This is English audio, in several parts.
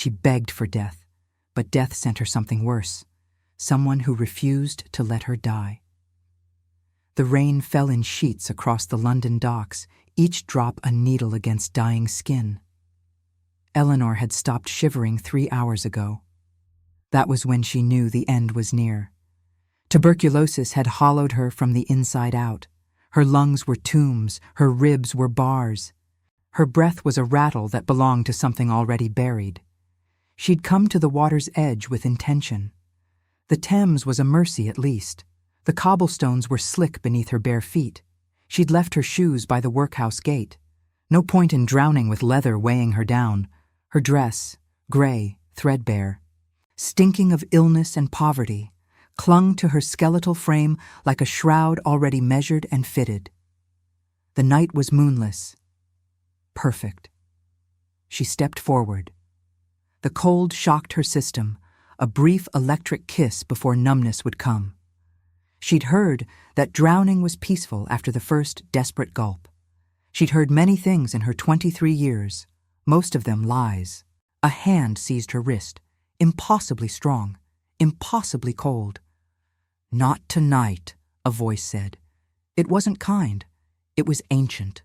She begged for death, but death sent her something worse, someone who refused to let her die. The rain fell in sheets across the London docks, each drop a needle against dying skin. Eleanor had stopped shivering 3 hours ago. That was when she knew the end was near. Tuberculosis had hollowed her from the inside out. Her lungs were tombs, her ribs were bars. Her breath was a rattle that belonged to something already buried. She'd come to the water's edge with intention. The Thames was a mercy at least. The cobblestones were slick beneath her bare feet. She'd left her shoes by the workhouse gate. No point in drowning with leather weighing her down. Her dress, gray, threadbare, stinking of illness and poverty, clung to her skeletal frame like a shroud already measured and fitted. The night was moonless. Perfect. She stepped forward. The cold shocked her system, a brief electric kiss before numbness would come. She'd heard that drowning was peaceful after the first desperate gulp. She'd heard many things in her 23 years, most of them lies. A hand seized her wrist, impossibly strong, impossibly cold. "Not tonight," a voice said. It wasn't kind. It was ancient.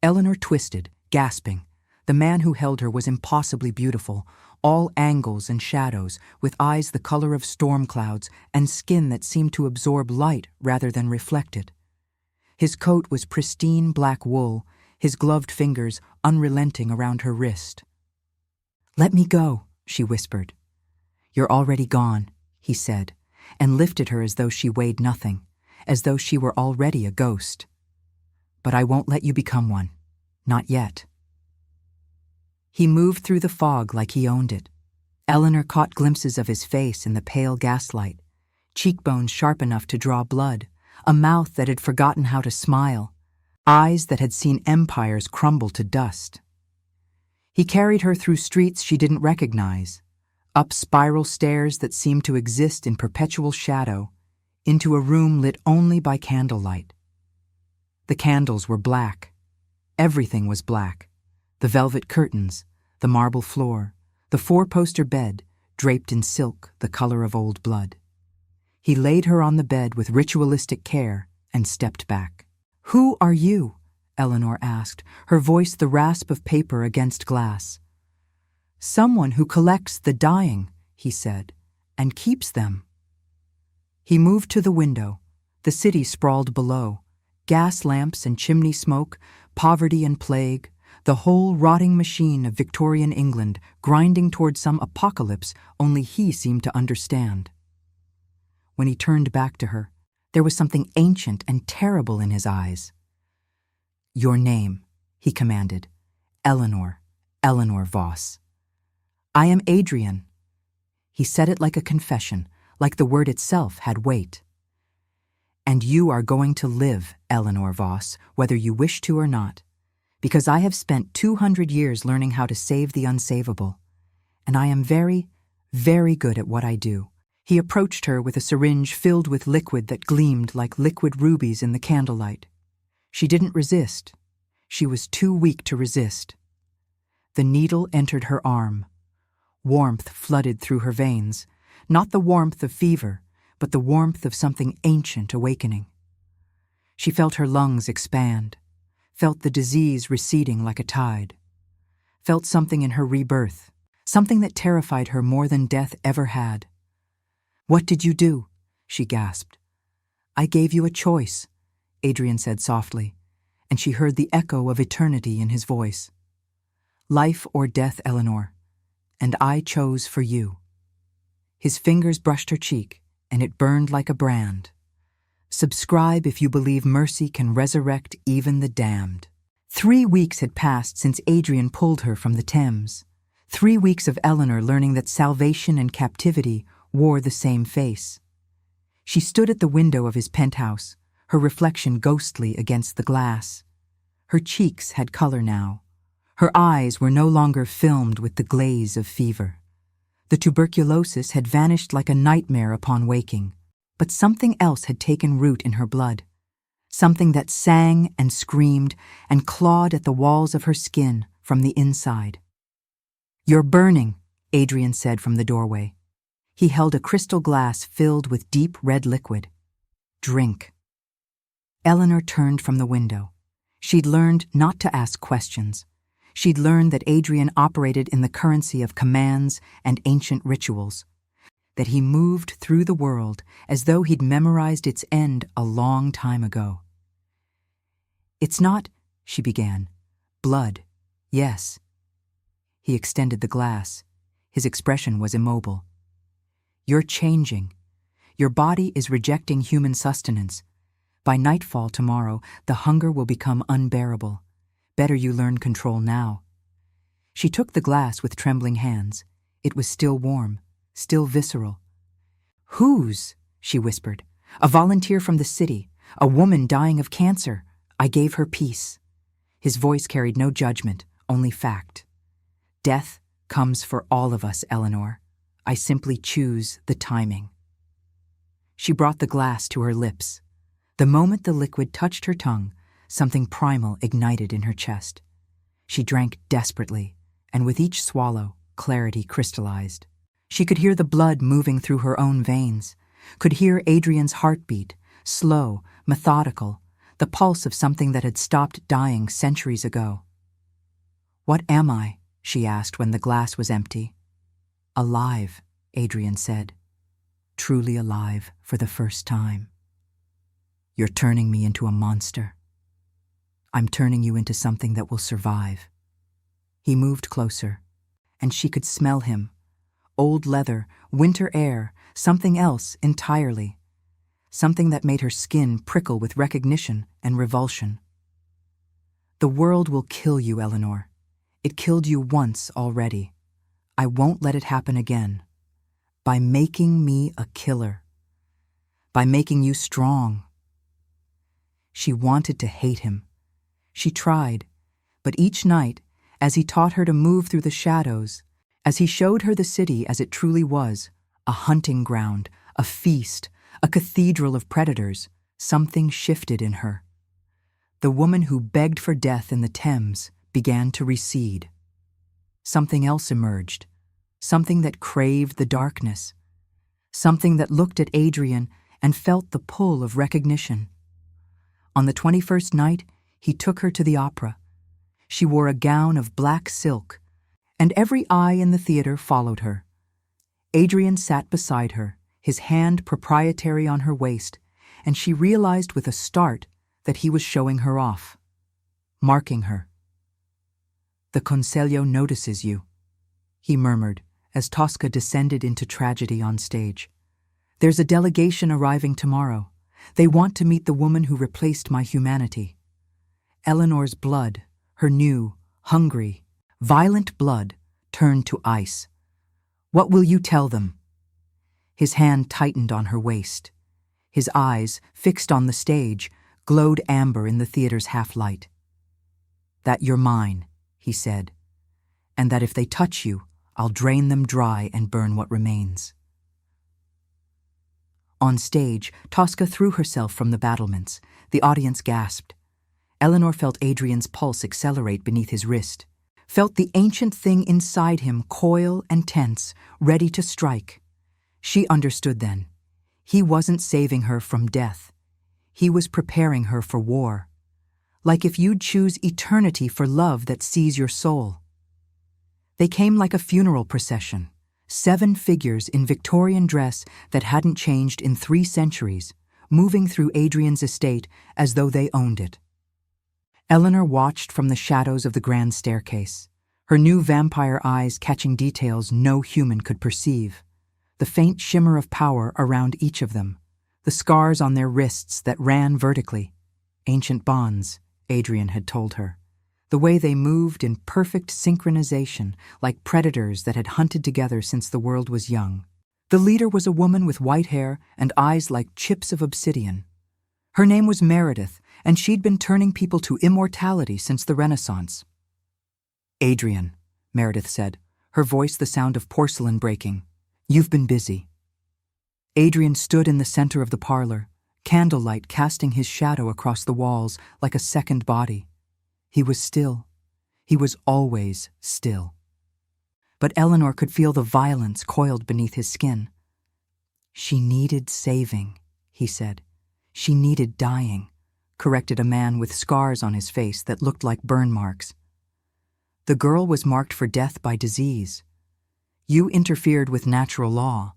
Eleanor twisted, gasping. The man who held her was impossibly beautiful, all angles and shadows, with eyes the color of storm clouds and skin that seemed to absorb light rather than reflect it. His coat was pristine black wool, his gloved fingers unrelenting around her wrist. "Let me go," she whispered. "You're already gone," he said, and lifted her as though she weighed nothing, as though she were already a ghost. "But I won't let you become one. Not yet." He moved through the fog like he owned it. Eleanor caught glimpses of his face in the pale gaslight, cheekbones sharp enough to draw blood, a mouth that had forgotten how to smile, eyes that had seen empires crumble to dust. He carried her through streets she didn't recognize, up spiral stairs that seemed to exist in perpetual shadow, into a room lit only by candlelight. The candles were black. Everything was black. The velvet curtains, the marble floor, the four-poster bed, draped in silk the color of old blood. He laid her on the bed with ritualistic care and stepped back. "Who are you?" Eleanor asked, her voice the rasp of paper against glass. "Someone who collects the dying," he said, "and keeps them." He moved to the window. The city sprawled below. Gas lamps and chimney smoke, poverty and plague, the whole rotting machine of Victorian England grinding toward some apocalypse only he seemed to understand. When he turned back to her, there was something ancient and terrible in his eyes. "Your name," he commanded. "Eleanor, Eleanor Voss." "I am Adrian." He said it like a confession, like the word itself had weight. "And you are going to live, Eleanor Voss, whether you wish to or not, because I have spent 200 years learning how to save the unsavable, and I am very, very good at what I do." He approached her with a syringe filled with liquid that gleamed like liquid rubies in the candlelight. She didn't resist. She was too weak to resist. The needle entered her arm. Warmth flooded through her veins, not the warmth of fever, but the warmth of something ancient awakening. She felt her lungs expand, felt the disease receding like a tide, felt something in her rebirth, something that terrified her more than death ever had. "What did you do?" she gasped. "I gave you a choice," Adrian said softly, and she heard the echo of eternity in his voice. "Life or death, Eleanor, and I chose for you." His fingers brushed her cheek, and it burned like a brand. "Subscribe if you believe mercy can resurrect even the damned." 3 weeks had passed since Adrian pulled her from the Thames. 3 weeks of Eleanor learning that salvation and captivity wore the same face. She stood at the window of his penthouse, her reflection ghostly against the glass. Her cheeks had color now. Her eyes were no longer filmed with the glaze of fever. The tuberculosis had vanished like a nightmare upon waking, but something else had taken root in her blood, something that sang and screamed and clawed at the walls of her skin from the inside. "You're burning," Adrian said from the doorway. He held a crystal glass filled with deep red liquid. "Drink." Eleanor turned from the window. She'd learned not to ask questions. She'd learned that Adrian operated in the currency of commands and ancient rituals, that he moved through the world as though he'd memorized its end a long time ago. "It's not," she began. "Blood, yes." He extended the glass. His expression was immobile. "You're changing. Your body is rejecting human sustenance. By nightfall tomorrow, the hunger will become unbearable. Better you learn control now." She took the glass with trembling hands. It was still warm, still visceral. "Whose?" she whispered. "A volunteer from the city, a woman dying of cancer. I gave her peace." His voice carried no judgment, only fact. "Death comes for all of us, Eleanor. I simply choose the timing." She brought the glass to her lips. The moment the liquid touched her tongue, something primal ignited in her chest. She drank desperately, and with each swallow, clarity crystallized. She could hear the blood moving through her own veins, could hear Adrian's heartbeat, slow, methodical, the pulse of something that had stopped dying centuries ago. "What am I?" she asked when the glass was empty. "Alive," Adrian said. "Truly alive for the first time. You're turning me into a monster. I'm turning you into something that will survive." He moved closer, and she could smell him. Old leather, winter air, something else entirely. Something that made her skin prickle with recognition and revulsion. "The world will kill you, Eleanor. It killed you once already. I won't let it happen again. By making me a killer. By making you strong." She wanted to hate him. She tried, but each night, as he taught her to move through the shadows, as he showed her the city as it truly was, a hunting ground, a feast, a cathedral of predators, something shifted in her. The woman who begged for death in the Thames began to recede. Something else emerged, something that craved the darkness, something that looked at Adrian and felt the pull of recognition. On the 21st night, he took her to the opera. She wore a gown of black silk, and every eye in the theater followed her. Adrian sat beside her, his hand proprietary on her waist, and she realized with a start that he was showing her off, marking her. "The Consiglio notices you," he murmured as Tosca descended into tragedy on stage. "There's a delegation arriving tomorrow. They want to meet the woman who replaced my humanity." Eleanor's blood, her new, hungry, violent blood, turned to ice. "What will you tell them?" His hand tightened on her waist. His eyes, fixed on the stage, glowed amber in the theater's half-light. "That you're mine," he said, "and that if they touch you, I'll drain them dry and burn what remains." On stage, Tosca threw herself from the battlements. The audience gasped. Eleanor felt Adrian's pulse accelerate beneath his wrist, felt the ancient thing inside him coil and tense, ready to strike. She understood then. He wasn't saving her from death. He was preparing her for war. Like if you'd choose eternity for love that sees your soul. They came like a funeral procession. 7 figures in Victorian dress that hadn't changed in 3 centuries, moving through Adrian's estate as though they owned it. Eleanor watched from the shadows of the grand staircase, her new vampire eyes catching details no human could perceive, the faint shimmer of power around each of them, the scars on their wrists that ran vertically, ancient bonds, Adrian had told her. The way they moved in perfect synchronization, like predators that had hunted together since the world was young. The leader was a woman with white hair and eyes like chips of obsidian. Her name was Meredith, and she'd been turning people to immortality since the Renaissance. "Adrian," Meredith said, her voice the sound of porcelain breaking, "you've been busy." Adrian stood in the center of the parlor, candlelight casting his shadow across the walls like a second body. He was still. He was always still. But Eleanor could feel the violence coiled beneath his skin. "She needed saving," he said. "She needed dying," corrected a man with scars on his face that looked like burn marks. "The girl was marked for death by disease. You interfered with natural law."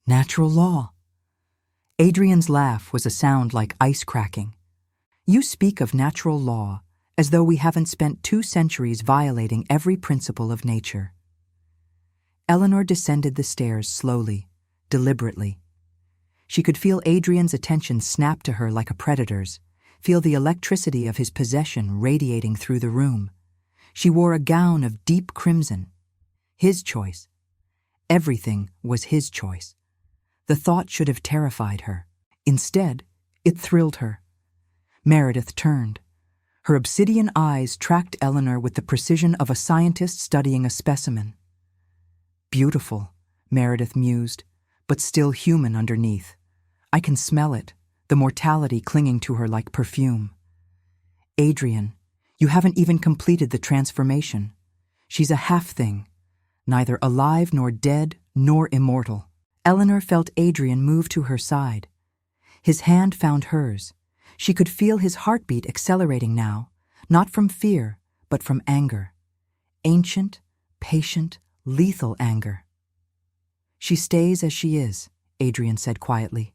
"Natural law?" Adrian's laugh was a sound like ice cracking. "You speak of natural law as though we haven't spent 2 centuries violating every principle of nature." Eleanor descended the stairs slowly, deliberately. She could feel Adrian's attention snap to her like a predator's, feel the electricity of his possession radiating through the room. She wore a gown of deep crimson. His choice. Everything was his choice. The thought should have terrified her. Instead, it thrilled her. Meredith turned. Her obsidian eyes tracked Eleanor with the precision of a scientist studying a specimen. "Beautiful," Meredith mused, "but still human underneath. I can smell it, the mortality clinging to her like perfume." "Adrian, you haven't even completed the transformation. She's a half thing, neither alive nor dead nor immortal." Eleanor felt Adrian move to her side. His hand found hers. She could feel his heartbeat accelerating now, not from fear, but from anger. Ancient, patient, lethal anger. "She stays as she is," Adrian said quietly.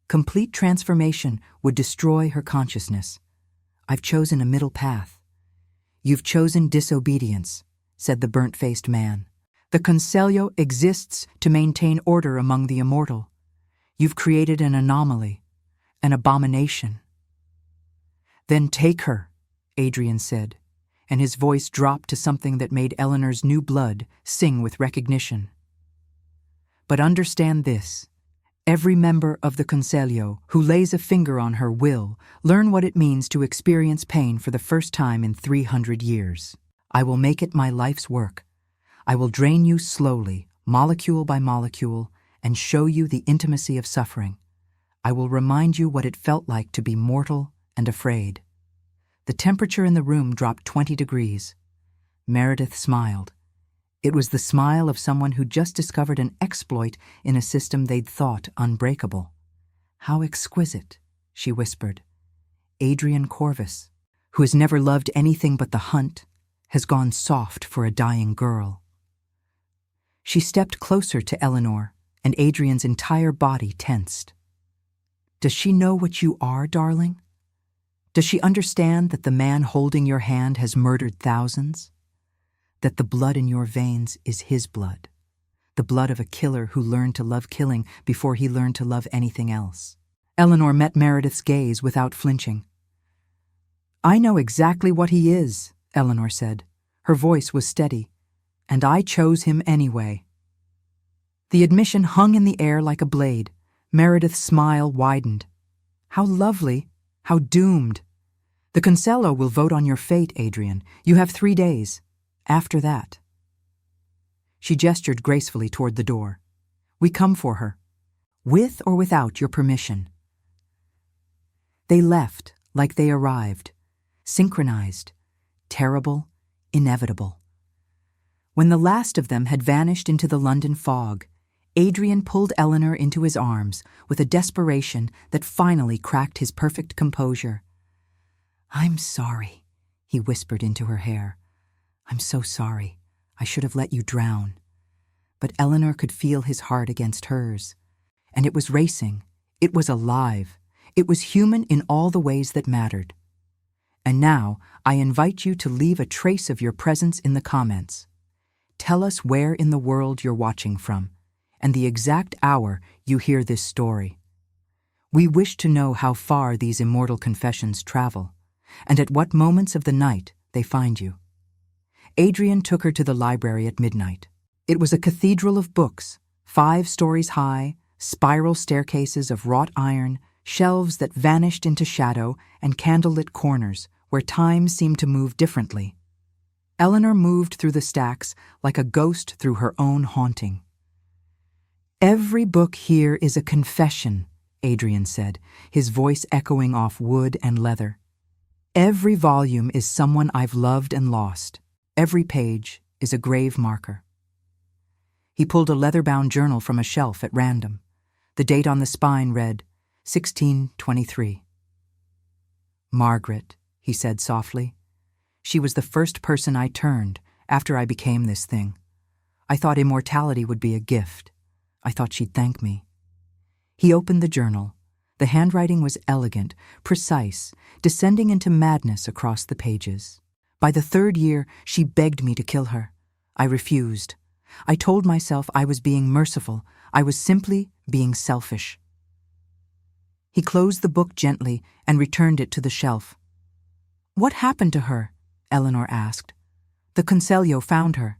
"Complete transformation would destroy her consciousness. I've chosen a middle path." "You've chosen disobedience," said the burnt-faced man. "The Conselho exists to maintain order among the immortal. You've created an anomaly, an abomination." "Then take her," Adrian said, and his voice dropped to something that made Eleanor's new blood sing with recognition. "But understand this. Every member of the Conselho who lays a finger on her will learn what it means to experience pain for the first time in 300 years. I will make it my life's work. I will drain you slowly, molecule by molecule, and show you the intimacy of suffering. I will remind you what it felt like to be mortal and afraid." The temperature in the room dropped 20 degrees. Meredith smiled. It was the smile of someone who just discovered an exploit in a system they'd thought unbreakable. "How exquisite," she whispered. "Adrian Corvus, who has never loved anything but the hunt, has gone soft for a dying girl." She stepped closer to Eleanor, and Adrian's entire body tensed. "Does she know what you are, darling? Does she understand that the man holding your hand has murdered thousands? That the blood in your veins is his blood, the blood of a killer who learned to love killing before he learned to love anything else?" Eleanor met Meredith's gaze without flinching. "I know exactly what he is," Eleanor said. Her voice was steady. "And I chose him anyway." The admission hung in the air like a blade. Meredith's smile widened. "How lovely, how doomed. The Conselho will vote on your fate, Adrian. You have 3 days. After that." She gestured gracefully toward the door. "We come for her, with or without your permission." They left like they arrived, synchronized, terrible, inevitable. When the last of them had vanished into the London fog, Adrian pulled Eleanor into his arms with a desperation that finally cracked his perfect composure. "I'm sorry," he whispered into her hair. "I'm so sorry. I should have let you drown." But Eleanor could feel his heart against hers. And it was racing. It was alive. It was human in all the ways that mattered. "And now, I invite you to leave a trace of your presence in the comments. Tell us where in the world you're watching from, and the exact hour you hear this story. We wish to know how far these immortal confessions travel, and at what moments of the night they find you." Adrian took her to the library at midnight. It was a cathedral of books, 5 stories high, spiral staircases of wrought iron, shelves that vanished into shadow, and candlelit corners where time seemed to move differently. Eleanor moved through the stacks like a ghost through her own haunting. "Every book here is a confession," Adrian said, his voice echoing off wood and leather. "Every volume is someone I've loved and lost. Every page, is a grave marker." He pulled a leather-bound journal from a shelf at random. The date on the spine read 1623. "Margaret," he said softly. "She was the first person I turned after I became this thing. I thought immortality would be a gift. I thought she'd thank me." He opened the journal. The handwriting was elegant, precise, descending into madness across the pages. "By the 3rd year, she begged me to kill her. I refused. I told myself I was being merciful. I was simply being selfish." He closed the book gently and returned it to the shelf. "What happened to her?" Eleanor asked. "The Consiglio found her.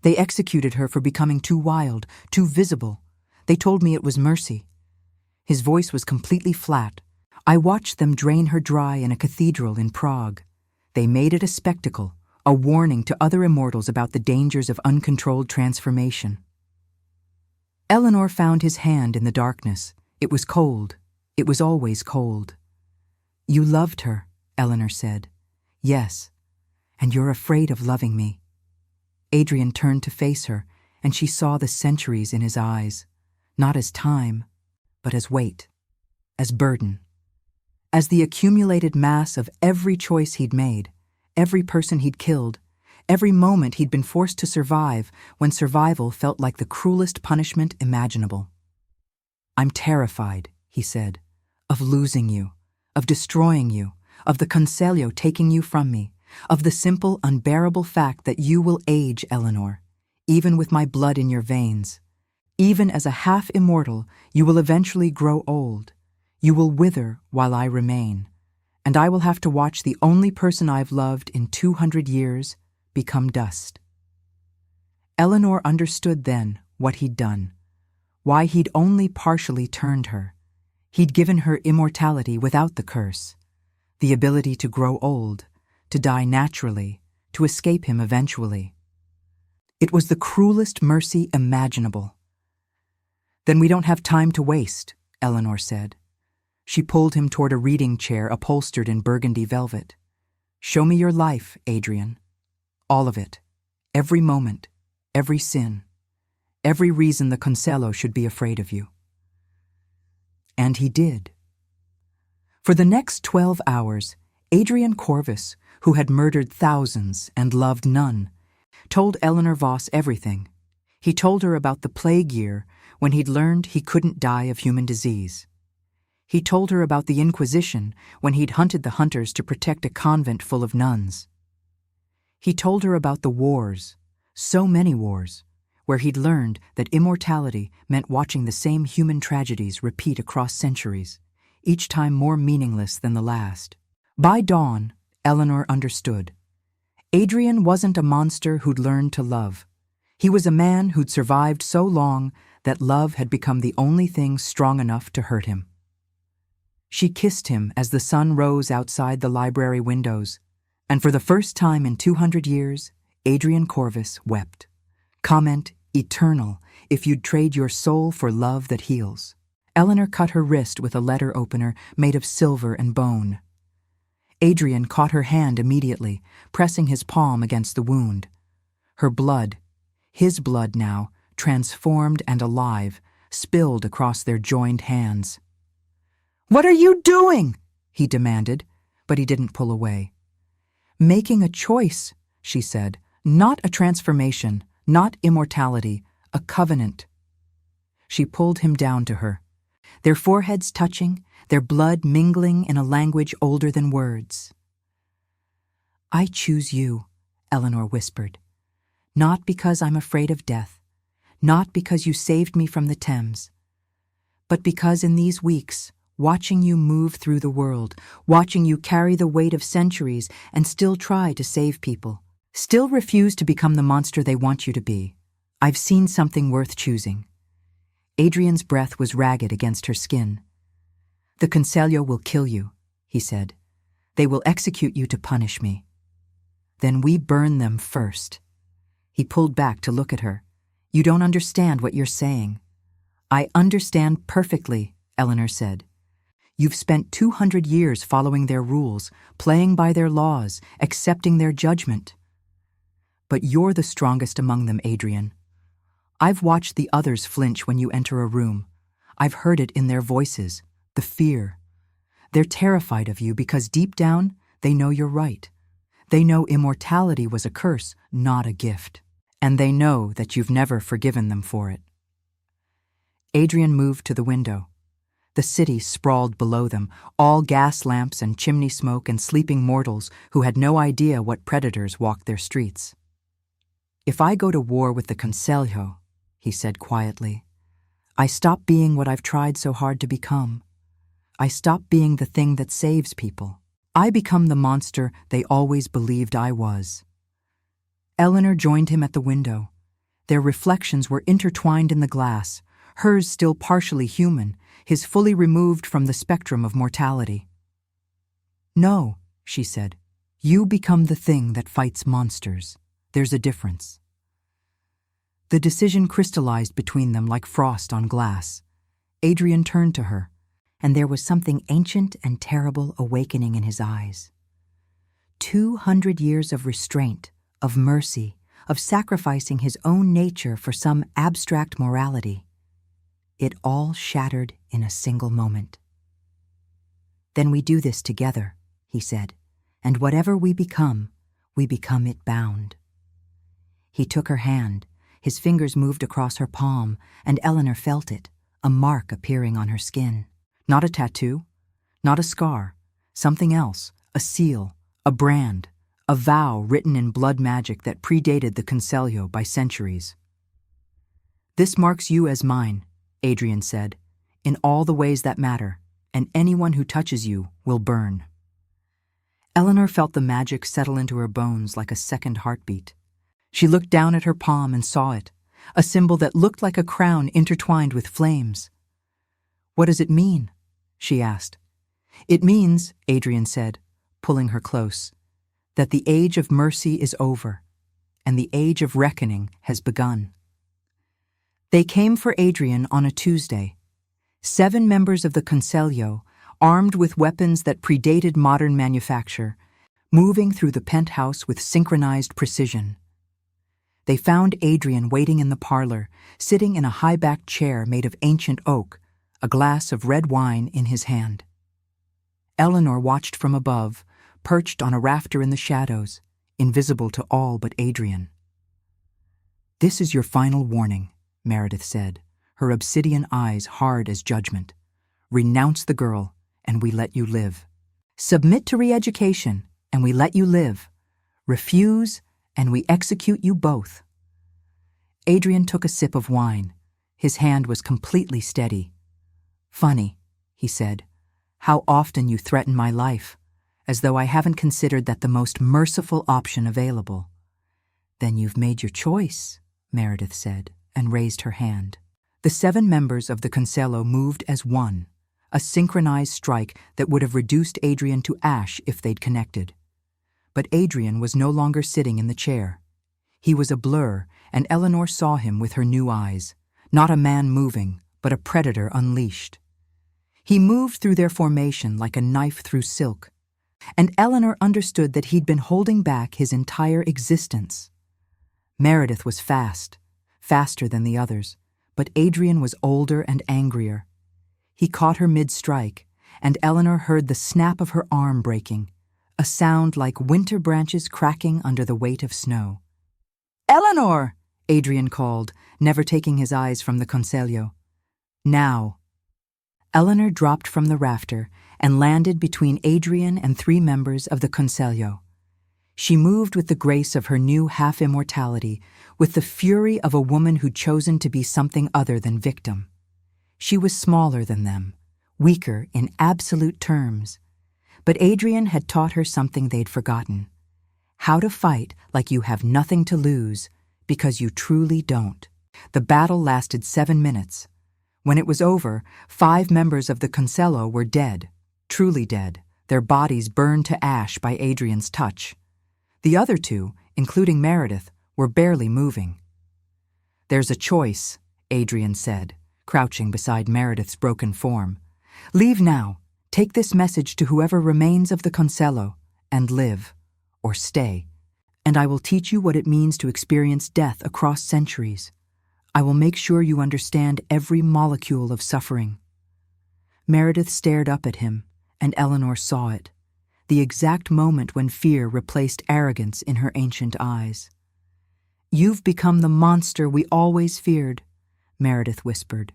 They executed her for becoming too wild, too visible. They told me it was mercy." His voice was completely flat. "I watched them drain her dry in a cathedral in Prague. They made it a spectacle, a warning to other immortals about the dangers of uncontrolled transformation." Eleanor found his hand in the darkness. It was cold. It was always cold. "You loved her," Eleanor said. "Yes, and you're afraid of loving me." Adrian turned to face her, and she saw the centuries in his eyes, not as time, but as weight, as burden, as the accumulated mass of every choice he'd made, every person he'd killed, every moment he'd been forced to survive when survival felt like the cruelest punishment imaginable. "I'm terrified," he said, "of losing you, of destroying you, of the Consiglio taking you from me, of the simple, unbearable fact that you will age, Eleanor, even with my blood in your veins. Even as a half-immortal, you will eventually grow old. You will wither while I remain, and I will have to watch the only person I've loved in 200 years become dust." Eleanor understood then what he'd done, why he'd only partially turned her. He'd given her immortality without the curse, the ability to grow old, to die naturally, to escape him eventually. It was the cruelest mercy imaginable. "Then we don't have time to waste," Eleanor said. She pulled him toward a reading chair upholstered in burgundy velvet. "Show me your life, Adrian. All of it. Every moment. Every sin. Every reason the Consiglio should be afraid of you." And he did. For the next 12 hours, Adrian Corvus, who had murdered thousands and loved none, told Eleanor Voss everything. He told her about the plague year when he'd learned he couldn't die of human disease. He told her about the Inquisition when he'd hunted the hunters to protect a convent full of nuns. He told her about the wars, so many wars, where he'd learned that immortality meant watching the same human tragedies repeat across centuries, each time more meaningless than the last. By dawn, Eleanor understood. Adrian wasn't a monster who'd learned to love. He was a man who'd survived so long that love had become the only thing strong enough to hurt him. She kissed him as the sun rose outside the library windows, and for the first time in 200 years, Adrian Corvus wept. Comment, eternal, if you'd trade your soul for love that heals. Eleanor cut her wrist with a letter opener made of silver and bone. Adrian caught her hand immediately, pressing his palm against the wound. Her blood, his blood now, transformed and alive, spilled across their joined hands. "What are you doing?" he demanded, but he didn't pull away. "Making a choice," she said, "not a transformation, not immortality, a covenant." She pulled him down to her, their foreheads touching, their blood mingling in a language older than words. "I choose you," Eleanor whispered, "not because I'm afraid of death, not because you saved me from the Thames, but because in these weeks, watching you move through the world, watching you carry the weight of centuries and still try to save people, still refuse to become the monster they want you to be, I've seen something worth choosing." Adrian's breath was ragged against her skin. "The Consiglio will kill you," he said. "They will execute you to punish me. Then we burn them first." He pulled back to look at her. "You don't understand what you're saying." "I understand perfectly," Eleanor said. "You've spent 200 years following their rules, playing by their laws, accepting their judgment. But you're the strongest among them, Adrian. I've watched the others flinch when you enter a room. I've heard it in their voices, the fear. They're terrified of you because deep down, they know you're right. They know immortality was a curse, not a gift. And they know that you've never forgiven them for it. Adrian moved to the window. The city sprawled below them, all gas lamps and chimney smoke and sleeping mortals who had no idea what predators walked their streets. If I go to war with the Conselho, he said quietly, I stop being what I've tried so hard to become. I stop being the thing that saves people. I become the monster they always believed I was. Eleanor joined him at the window. Their reflections were intertwined in the glass, hers still partially human, his fully removed from the spectrum of mortality. No, she said, you become the thing that fights monsters. There's a difference. The decision crystallized between them like frost on glass. Adrian turned to her, and there was something ancient and terrible awakening in his eyes. 200 years of restraint, of mercy, of sacrificing his own nature for some abstract morality. It all shattered in a single moment. Then we do this together, he said, and whatever we become it bound. He took her hand, his fingers moved across her palm, and Eleanor felt it, a mark appearing on her skin. Not a tattoo, not a scar, something else, a seal, a brand, a vow written in blood magic that predated the Conselho by centuries. This marks you as mine, Adrian said, in all the ways that matter, and anyone who touches you will burn. Eleanor felt the magic settle into her bones like a second heartbeat. She looked down at her palm and saw it, a symbol that looked like a crown intertwined with flames. What does it mean? She asked. It means, Adrian said, pulling her close, that the age of mercy is over, and the age of reckoning has begun. They came for Adrian on a Tuesday. 7 members of the Conselho, armed with weapons that predated modern manufacture, moving through the penthouse with synchronized precision. They found Adrian waiting in the parlor, sitting in a high-backed chair made of ancient oak, a glass of red wine in his hand. Eleanor watched from above, perched on a rafter in the shadows, invisible to all but Adrian. This is your final warning, Meredith said, her obsidian eyes hard as judgment. Renounce the girl, and we let you live. Submit to re-education, and we let you live. Refuse, and we execute you both. Adrian took a sip of wine. His hand was completely steady. Funny, he said, how often you threaten my life, as though I haven't considered that the most merciful option available. Then you've made your choice, Meredith said, and raised her hand. The 7 members of the Conselho moved as one, a synchronized strike that would have reduced Adrian to ash if they'd connected. But Adrian was no longer sitting in the chair. He was a blur, and Eleanor saw him with her new eyes, not a man moving, but a predator unleashed. He moved through their formation like a knife through silk, and Eleanor understood that he'd been holding back his entire existence. Meredith was fast, faster than the others, but Adrian was older and angrier. He caught her mid-strike, and Eleanor heard the snap of her arm breaking, a sound like winter branches cracking under the weight of snow. "Eleanor!" Adrian called, never taking his eyes from the Conselho. "Now." Eleanor dropped from the rafter and landed between Adrian and 3 members of the Conselho. She moved with the grace of her new half-immortality, with the fury of a woman who'd chosen to be something other than victim. She was smaller than them, weaker in absolute terms, but Adrian had taught her something they'd forgotten: how to fight like you have nothing to lose, because you truly don't. The battle lasted 7 minutes. When it was over, 5 members of the Conselho were dead, truly dead, their bodies burned to ash by Adrian's touch. The other 2, including Meredith, were barely moving. "There's a choice," Adrian said, crouching beside Meredith's broken form. "Leave now. Take this message to whoever remains of the Conselho, and live, or stay, and I will teach you what it means to experience death across centuries. I will make sure you understand every molecule of suffering." Meredith stared up at him, and Eleanor saw it, the exact moment when fear replaced arrogance in her ancient eyes. "You've become the monster we always feared," Meredith whispered.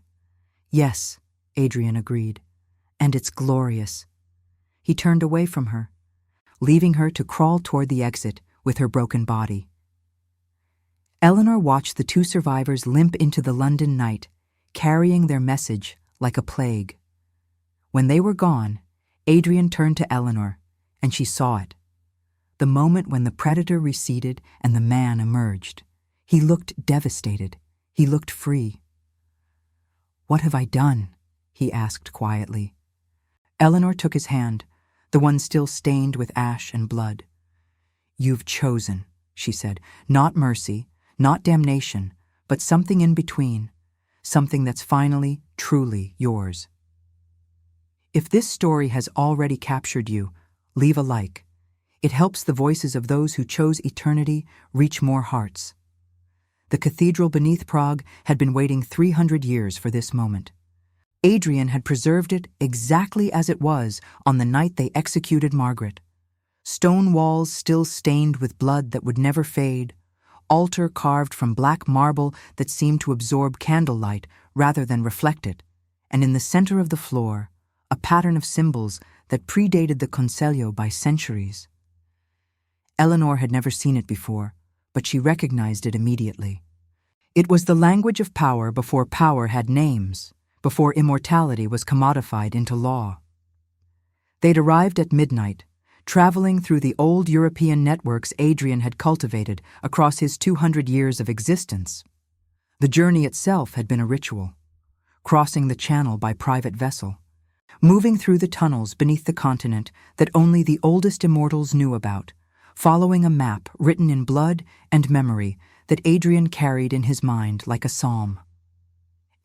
"Yes," Adrian agreed, "and it's glorious." He turned away from her, leaving her to crawl toward the exit with her broken body. Eleanor watched the two survivors limp into the London night, carrying their message like a plague. When they were gone, Adrian turned to Eleanor, and she saw it. The moment when the predator receded and the man emerged. He looked devastated. He looked free. "What have I done?" he asked quietly. Eleanor took his hand, the one still stained with ash and blood. "You've chosen," she said, "not mercy, not damnation, but something in between, something that's finally, truly yours." If this story has already captured you, leave a like. It helps the voices of those who chose eternity reach more hearts. The cathedral beneath Prague had been waiting 300 years for this moment. Adrian had preserved it exactly as it was on the night they executed Margaret. Stone walls still stained with blood that would never fade, altar carved from black marble that seemed to absorb candlelight rather than reflect it, and in the center of the floor, a pattern of symbols that predated the Consiglio by centuries. Eleanor had never seen it before, but she recognized it immediately. It was the language of power before power had names, before immortality was commodified into law. They'd arrived at midnight, traveling through the old European networks Adrian had cultivated across his 200 years of existence. The journey itself had been a ritual, crossing the channel by private vessel, moving through the tunnels beneath the continent that only the oldest immortals knew about, following a map written in blood and memory that Adrian carried in his mind like a psalm.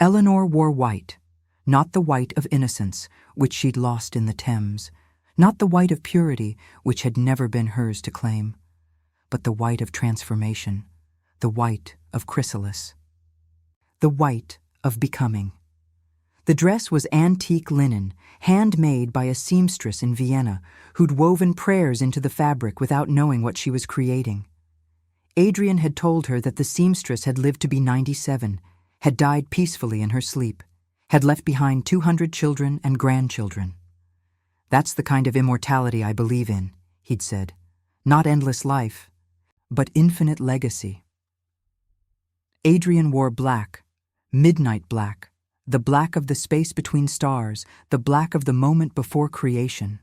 Eleanor wore white, not the white of innocence, which she'd lost in the Thames, not the white of purity, which had never been hers to claim, but the white of transformation, the white of chrysalis, the white of becoming. The dress was antique linen, handmade by a seamstress in Vienna who'd woven prayers into the fabric without knowing what she was creating. Adrian had told her that the seamstress had lived to be 97, had died peacefully in her sleep, had left behind 200 children and grandchildren. "That's the kind of immortality I believe in," he'd said. "Not endless life, but infinite legacy." Adrian wore black, midnight black, the black of the space between stars, the black of the moment before creation.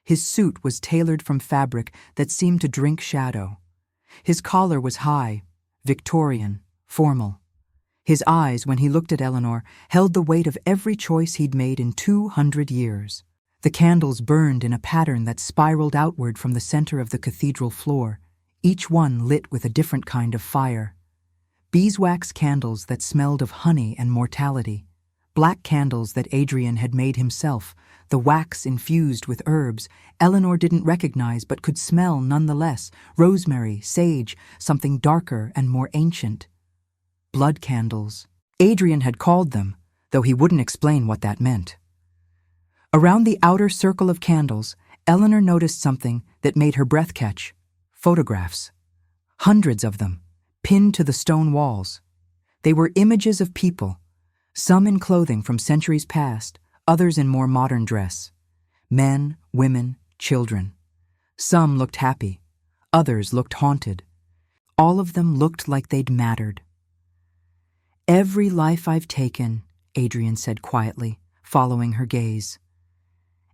His suit was tailored from fabric that seemed to drink shadow. His collar was high, Victorian, formal. His eyes, when he looked at Eleanor, held the weight of every choice he'd made in 200 years. The candles burned in a pattern that spiraled outward from the center of the cathedral floor, each one lit with a different kind of fire. Beeswax candles that smelled of honey and mortality, black candles that Adrian had made himself, the wax infused with herbs Eleanor didn't recognize but could smell nonetheless, rosemary, sage, something darker and more ancient. Blood candles. Adrian had called them, though he wouldn't explain what that meant. Around the outer circle of candles, Eleanor noticed something that made her breath catch: photographs. Hundreds of them, pinned to the stone walls. They were images of people, some in clothing from centuries past, others in more modern dress. Men, women, children. Some looked happy, others looked haunted. All of them looked like they'd mattered. "Every life I've taken," Adrian said quietly, following her gaze.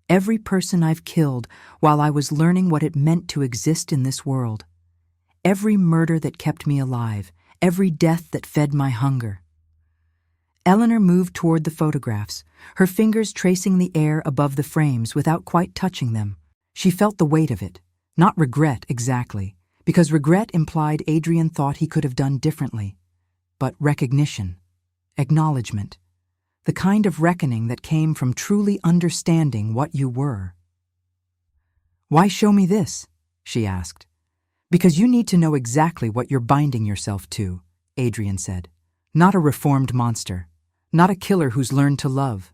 "Every person I've killed while I was learning what it meant to exist in this world. Every murder that kept me alive, every death that fed my hunger." Eleanor moved toward the photographs, her fingers tracing the air above the frames without quite touching them. She felt the weight of it, not regret exactly, because regret implied Adrian thought he could have done differently, but recognition, acknowledgement, the kind of reckoning that came from truly understanding what you were. "Why show me this?" she asked. Because you need to know exactly what you're binding yourself to, Adrian said. Not a reformed monster, not a killer who's learned to love,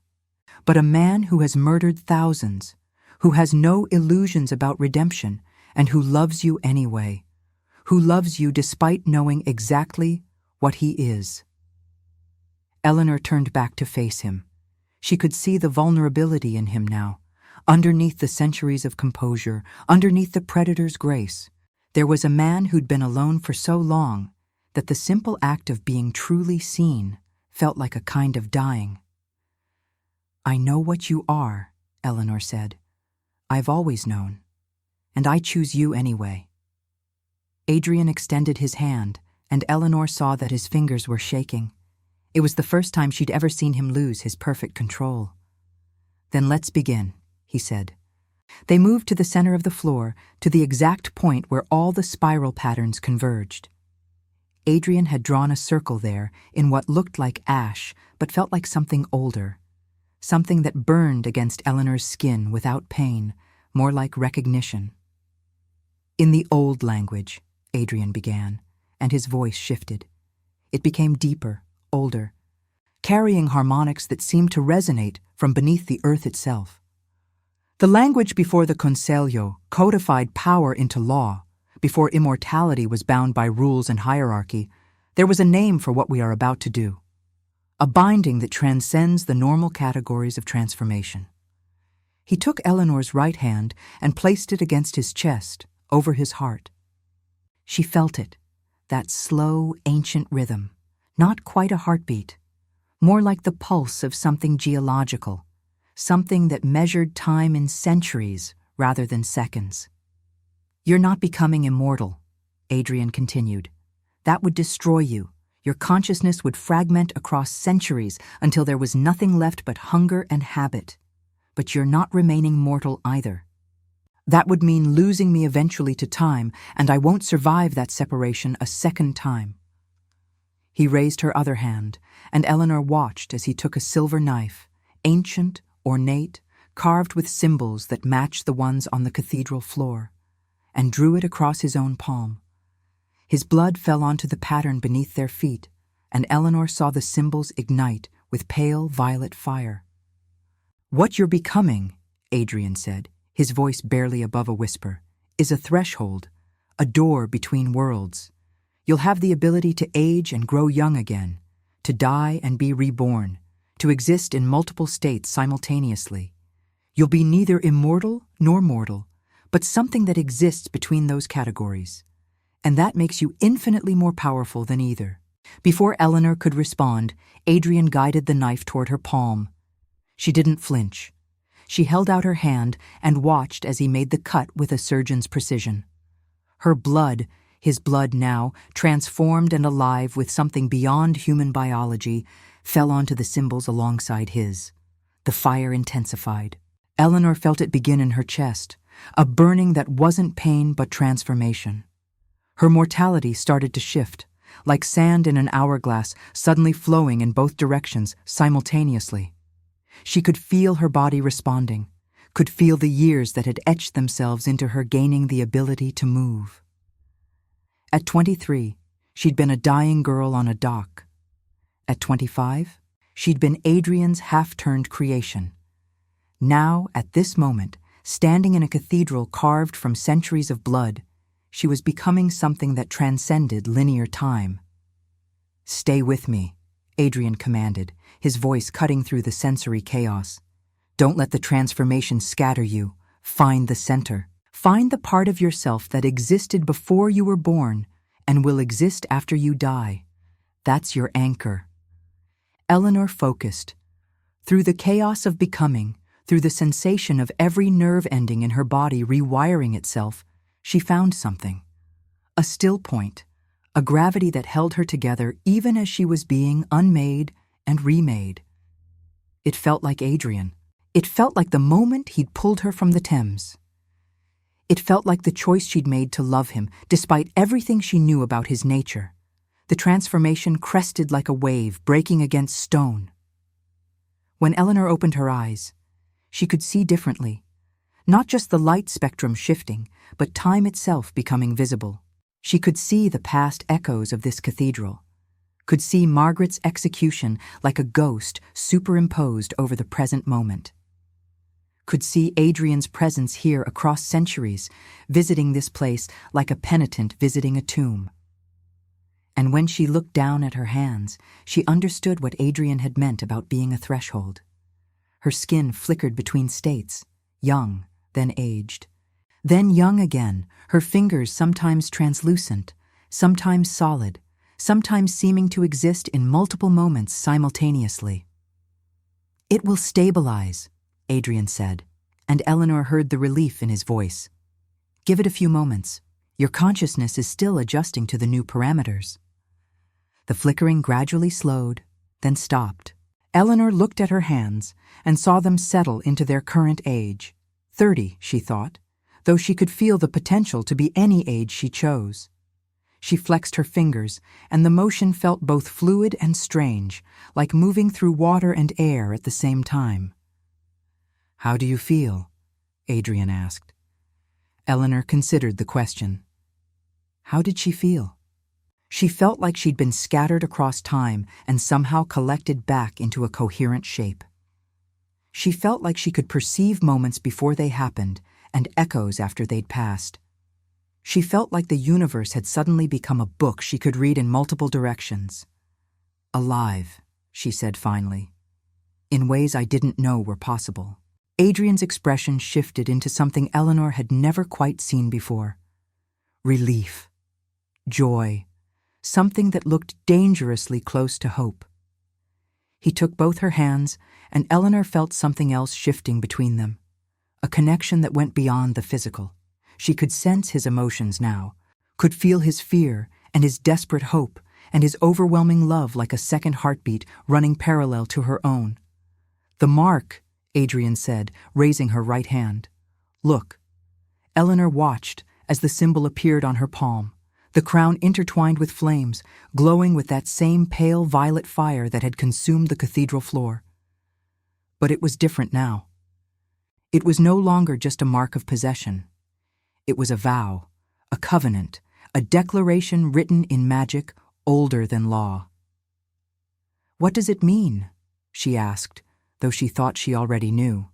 but a man who has murdered thousands, who has no illusions about redemption, and who loves you anyway, who loves you despite knowing exactly what he is. Eleanor turned back to face him. She could see the vulnerability in him now. Underneath the centuries of composure, underneath the predator's grace, there was a man who'd been alone for so long that the simple act of being truly seen felt like a kind of dying. "I know what you are," Eleanor said. "I've always known, and I choose you anyway." Adrian extended his hand, and Eleanor saw that his fingers were shaking. It was the first time she'd ever seen him lose his perfect control. "Then let's begin," he said. They moved to the center of the floor, to the exact point where all the spiral patterns converged. Adrian had drawn a circle there in what looked like ash, but felt like something older. Something that burned against Eleanor's skin without pain, more like recognition. "In the old language," Adrian began, and his voice shifted. It became deeper, older, carrying harmonics that seemed to resonate from beneath the earth itself. The language before the Conselho codified power into law, before immortality was bound by rules and hierarchy. There was a name for what we are about to do. A binding that transcends the normal categories of transformation. He took Eleanor's right hand and placed it against his chest, over his heart. She felt it, that slow, ancient rhythm, not quite a heartbeat, more like the pulse of something geological, something that measured time in centuries rather than seconds. "You're not becoming immortal," Adrian continued. "That would destroy you. Your consciousness would fragment across centuries until there was nothing left but hunger and habit. But you're not remaining mortal either. That would mean losing me eventually to time, and I won't survive that separation a second time." He raised her other hand, and Eleanor watched as he took a silver knife, ancient, ornate, carved with symbols that matched the ones on the cathedral floor, and drew it across his own palm. His blood fell onto the pattern beneath their feet, and Eleanor saw the symbols ignite with pale violet fire. "What you're becoming," Adrian said, his voice barely above a whisper, "is a threshold, a door between worlds. You'll have the ability to age and grow young again, to die and be reborn, to exist in multiple states simultaneously. You'll be neither immortal nor mortal, but something that exists between those categories. And that makes you infinitely more powerful than either." Before Eleanor could respond, Adrian guided the knife toward her palm. She didn't flinch. She held out her hand and watched as he made the cut with a surgeon's precision. Her blood, his blood now, transformed and alive with something beyond human biology, fell onto the symbols alongside his. The fire intensified. Eleanor felt it begin in her chest, a burning that wasn't pain but transformation. Her mortality started to shift, like sand in an hourglass suddenly flowing in both directions simultaneously. She could feel her body responding, could feel the years that had etched themselves into her gaining the ability to move. At 23, she'd been a dying girl on a dock. At 25, she'd been Adrian's half-turned creation. Now, at this moment, standing in a cathedral carved from centuries of blood, she was becoming something that transcended linear time. "Stay with me," Adrian commanded, his voice cutting through the sensory chaos. "Don't let the transformation scatter you. Find the center. Find the part of yourself that existed before you were born and will exist after you die. That's your anchor." Eleanor focused. Through the chaos of becoming, through the sensation of every nerve ending in her body rewiring itself, she found something. A still point, a gravity that held her together even as she was being unmade and remade. It felt like Adrian. It felt like the moment he'd pulled her from the Thames. It felt like the choice she'd made to love him, despite everything she knew about his nature. The transformation crested like a wave breaking against stone. When Eleanor opened her eyes, she could see differently. Not just the light spectrum shifting, but time itself becoming visible. She could see the past echoes of this cathedral, could see Margaret's execution like a ghost superimposed over the present moment, could see Adrian's presence here across centuries, visiting this place like a penitent visiting a tomb. And when she looked down at her hands, she understood what Adrian had meant about being a threshold. Her skin flickered between states, young, then aged. Then young again, her fingers sometimes translucent, sometimes solid, sometimes seeming to exist in multiple moments simultaneously. "It will stabilize," Adrian said, and Eleanor heard the relief in his voice. "Give it a few moments. Your consciousness is still adjusting to the new parameters." The flickering gradually slowed, then stopped. Eleanor looked at her hands and saw them settle into their current age. 30, she thought, though she could feel the potential to be any age she chose. She flexed her fingers, and the motion felt both fluid and strange, like moving through water and air at the same time. "How do you feel?" Adrian asked. Eleanor considered the question. How did she feel? She felt like she'd been scattered across time and somehow collected back into a coherent shape. She felt like she could perceive moments before they happened and echoes after they'd passed. She felt like the universe had suddenly become a book she could read in multiple directions. "Alive," she said finally, "in ways I didn't know were possible." Adrian's expression shifted into something Eleanor had never quite seen before. Relief. Joy. Something that looked dangerously close to hope. He took both her hands, and Eleanor felt something else shifting between them. A connection that went beyond the physical. She could sense his emotions now, could feel his fear and his desperate hope and his overwhelming love like a second heartbeat running parallel to her own. "The mark," Adrian said, raising her right hand. "Look." Eleanor watched as the symbol appeared on her palm, the crown intertwined with flames, glowing with that same pale violet fire that had consumed the cathedral floor. But it was different now. It was no longer just a mark of possession. It was a vow, a covenant, a declaration written in magic older than law. "What does it mean?" she asked, though she thought she already knew.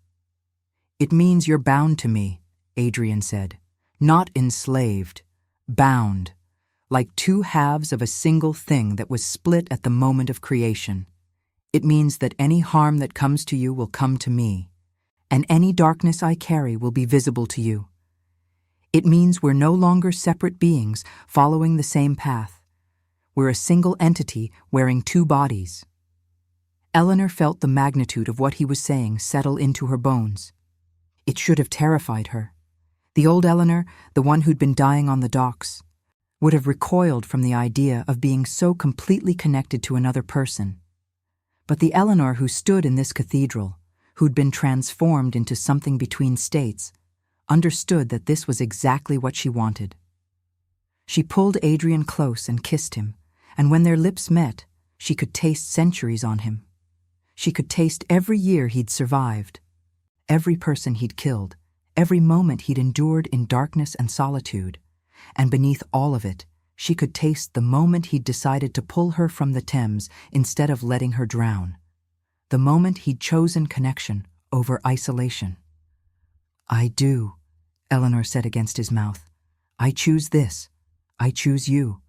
"It means you're bound to me," Adrian said. "Not enslaved. Bound. Like two halves of a single thing that was split at the moment of creation. It means that any harm that comes to you will come to me, and any darkness I carry will be visible to you. It means we're no longer separate beings following the same path. We're a single entity wearing two bodies." Eleanor felt the magnitude of what he was saying settle into her bones. It should have terrified her. The old Eleanor, the one who'd been dying on the docks, would have recoiled from the idea of being so completely connected to another person. But the Eleanor who stood in this cathedral, who'd been transformed into something between states, understood that this was exactly what she wanted. She pulled Adrian close and kissed him, and when their lips met, she could taste centuries on him. She could taste every year he'd survived, every person he'd killed, every moment he'd endured in darkness and solitude, and beneath all of it, she could taste the moment he'd decided to pull her from the Thames instead of letting her drown, the moment he'd chosen connection over isolation. "I do," Eleanor said against his mouth. "I choose this. I choose you.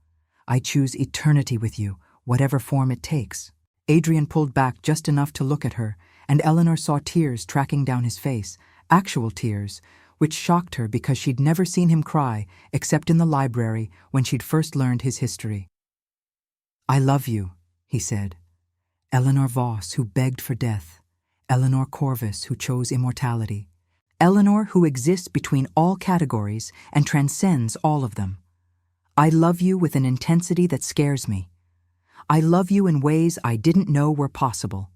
I choose eternity with you, whatever form it takes." Adrian pulled back just enough to look at her, and Eleanor saw tears tracking down his face, actual tears, which shocked her because she'd never seen him cry except in the library when she'd first learned his history. "I love you," he said. "Eleanor Voss, who begged for death. Eleanor Corvus, who chose immortality. Eleanor, who exists between all categories and transcends all of them. I love you with an intensity that scares me. I love you in ways I didn't know were possible.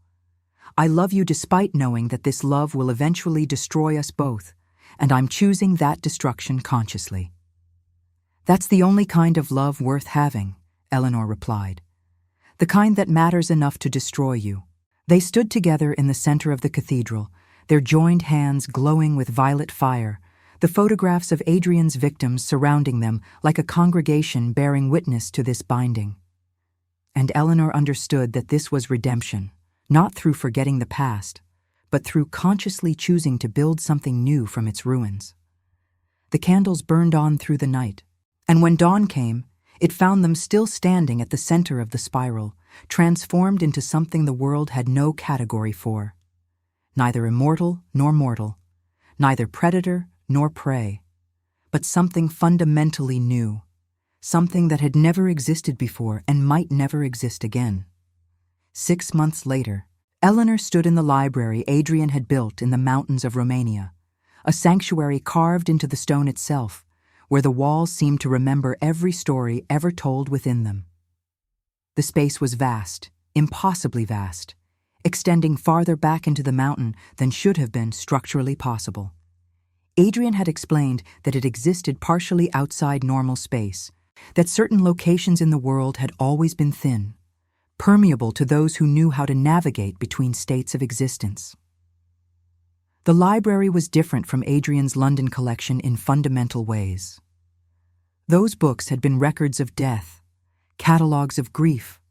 I love you despite knowing that this love will eventually destroy us both, and I'm choosing that destruction consciously." "That's the only kind of love worth having," Eleanor replied. "The kind that matters enough to destroy you." They stood together in the center of the cathedral, their joined hands glowing with violet fire, the photographs of Adrian's victims surrounding them like a congregation bearing witness to this binding. And Eleanor understood that this was redemption, not through forgetting the past, but through consciously choosing to build something new from its ruins. The candles burned on through the night, and when dawn came, it found them still standing at the center of the spiral, transformed into something the world had no category for. Neither immortal nor mortal, neither predator nor prey, but something fundamentally new, something that had never existed before and might never exist again. 6 months later, Eleanor stood in the library Adrian had built in the mountains of Romania, a sanctuary carved into the stone itself, where the walls seemed to remember every story ever told within them. The space was vast, impossibly vast, extending farther back into the mountain than should have been structurally possible. Adrian had explained that it existed partially outside normal space, that certain locations in the world had always been thin, permeable to those who knew how to navigate between states of existence. The library was different from Adrian's London collection in fundamental ways. Those books had been records of death, catalogues of grief,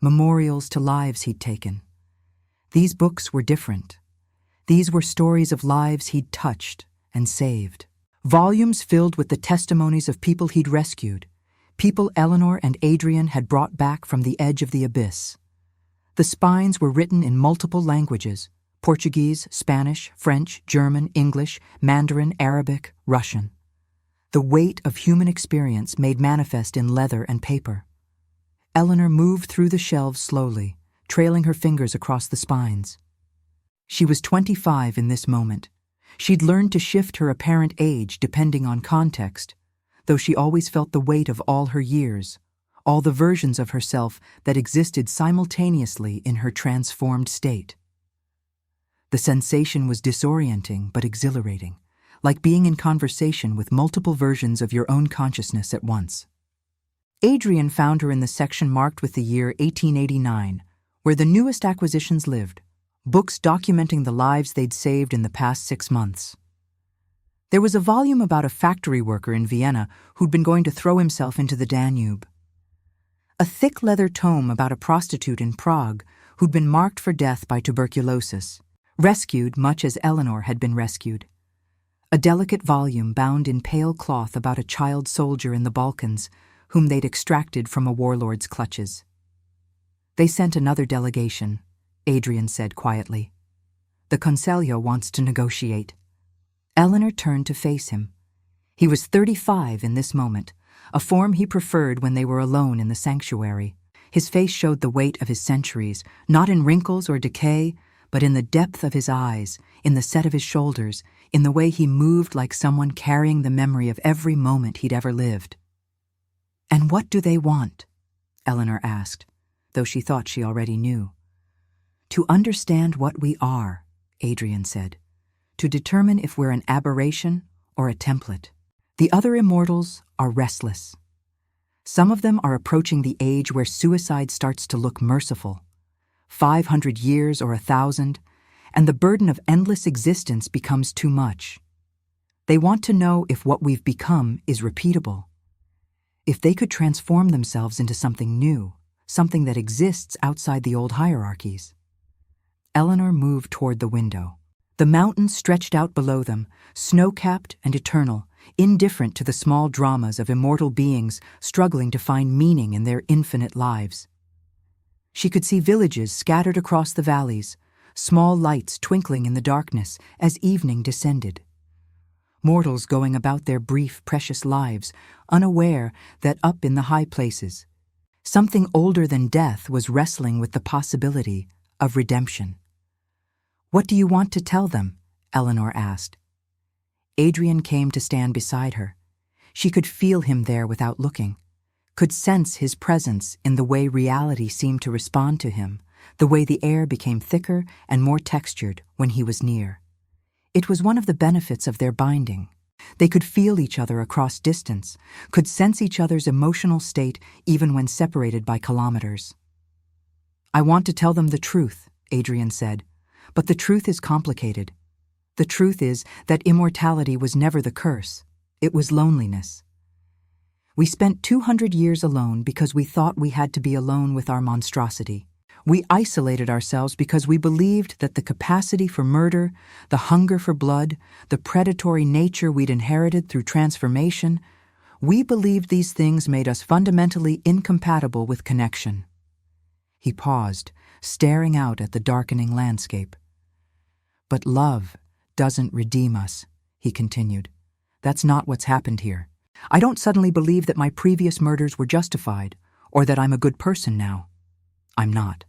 memorials to lives he'd taken. These books were different. These were stories of lives he'd touched and saved. Volumes filled with the testimonies of people he'd rescued, people Eleanor and Adrian had brought back from the edge of the abyss. The spines were written in multiple languages: Portuguese, Spanish, French, German, English, Mandarin, Arabic, Russian. The weight of human experience made manifest in leather and paper. Eleanor moved through the shelves slowly, trailing her fingers across the spines. She was 25 in this moment. She'd learned to shift her apparent age depending on context, though she always felt the weight of all her years, all the versions of herself that existed simultaneously in her transformed state. The sensation was disorienting but exhilarating, like being in conversation with multiple versions of your own consciousness at once. Adrian found her in the section marked with the year 1889, where the newest acquisitions lived, books documenting the lives they'd saved in the past 6 months. There was a volume about a factory worker in Vienna who'd been going to throw himself into the Danube. A thick leather tome about a prostitute in Prague who'd been marked for death by tuberculosis, rescued much as Eleanor had been rescued. A delicate volume bound in pale cloth about a child soldier in the Balkans whom they'd extracted from a warlord's clutches. They sent another delegation, Adrian said quietly. The Consiglio wants to negotiate. Eleanor turned to face him. He was 35 in this moment, a form he preferred when they were alone in the sanctuary. His face showed the weight of his centuries, not in wrinkles or decay, but in the depth of his eyes, in the set of his shoulders, in the way he moved like someone carrying the memory of every moment he'd ever lived. "And what do they want?" Eleanor asked, though she thought she already knew. "To understand what we are," Adrian said, "to determine if we're an aberration or a template. The other immortals are restless. Some of them are approaching the age where suicide starts to look merciful. 500 years or 1,000, and the burden of endless existence becomes too much. They want to know if what we've become is repeatable. If they could transform themselves into something new, something that exists outside the old hierarchies." Eleanor moved toward the window. The mountains stretched out below them, snow-capped and eternal, indifferent to the small dramas of immortal beings struggling to find meaning in their infinite lives. She could see villages scattered across the valleys, small lights twinkling in the darkness as evening descended. Mortals going about their brief, precious lives, unaware that up in the high places, something older than death was wrestling with the possibility of redemption. "What do you want to tell them?" Eleanor asked. Adrian came to stand beside her. She could feel him there without looking, could sense his presence in the way reality seemed to respond to him, the way the air became thicker and more textured when he was near. It was one of the benefits of their binding. They could feel each other across distance, could sense each other's emotional state even when separated by kilometers. "I want to tell them the truth," Adrian said, "but the truth is complicated. The truth is that immortality was never the curse. It was loneliness. We spent 200 years alone because we thought we had to be alone with our monstrosity. We isolated ourselves because we believed that the capacity for murder, the hunger for blood, the predatory nature we'd inherited through transformation, we believed these things made us fundamentally incompatible with connection. He paused, staring out at the darkening landscape. But love doesn't redeem us, he continued. That's not what's happened here. I don't suddenly believe that my previous murders were justified, or that I'm a good person now. I'm not.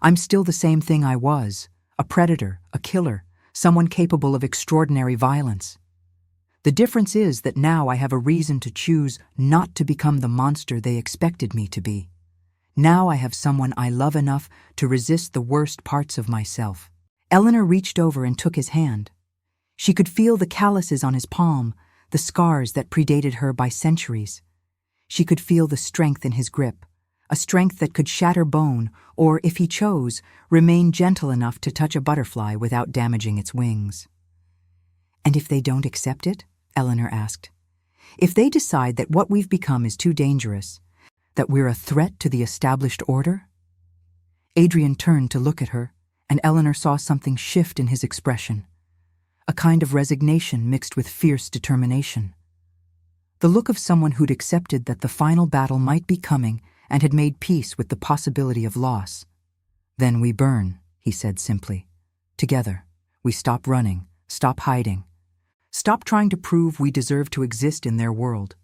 I'm still the same thing I was, a predator, a killer, someone capable of extraordinary violence. The difference is that now I have a reason to choose not to become the monster they expected me to be. Now I have someone I love enough to resist the worst parts of myself. Eleanor reached over and took his hand. She could feel the calluses on his palm, the scars that predated her by centuries. She could feel the strength in his grip, a strength that could shatter bone or, if he chose, remain gentle enough to touch a butterfly without damaging its wings. And if they don't accept it? Eleanor asked. If they decide that what we've become is too dangerous, that we're a threat to the established order? Adrian turned to look at her, and Eleanor saw something shift in his expression, a kind of resignation mixed with fierce determination. The look of someone who'd accepted that the final battle might be coming and had made peace with the possibility of loss. Then we burn, he said simply. Together, we stop running, stop hiding, stop trying to prove we deserve to exist in their world.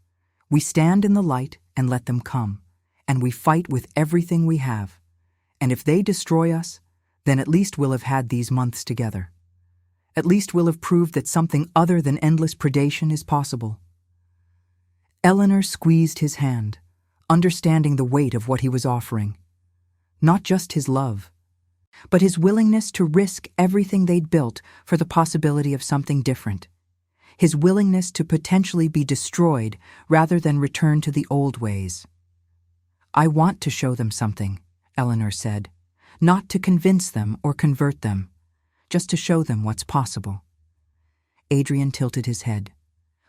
We stand in the light and let them come, and we fight with everything we have. And if they destroy us, then at least we'll have had these months together. At least we'll have proved that something other than endless predation is possible. Eleanor squeezed his hand, understanding the weight of what he was offering. Not just his love, but his willingness to risk everything they'd built for the possibility of something different. His willingness to potentially be destroyed rather than return to the old ways. I want to show them something, Eleanor said, not to convince them or convert them, just to show them what's possible. Adrian tilted his head.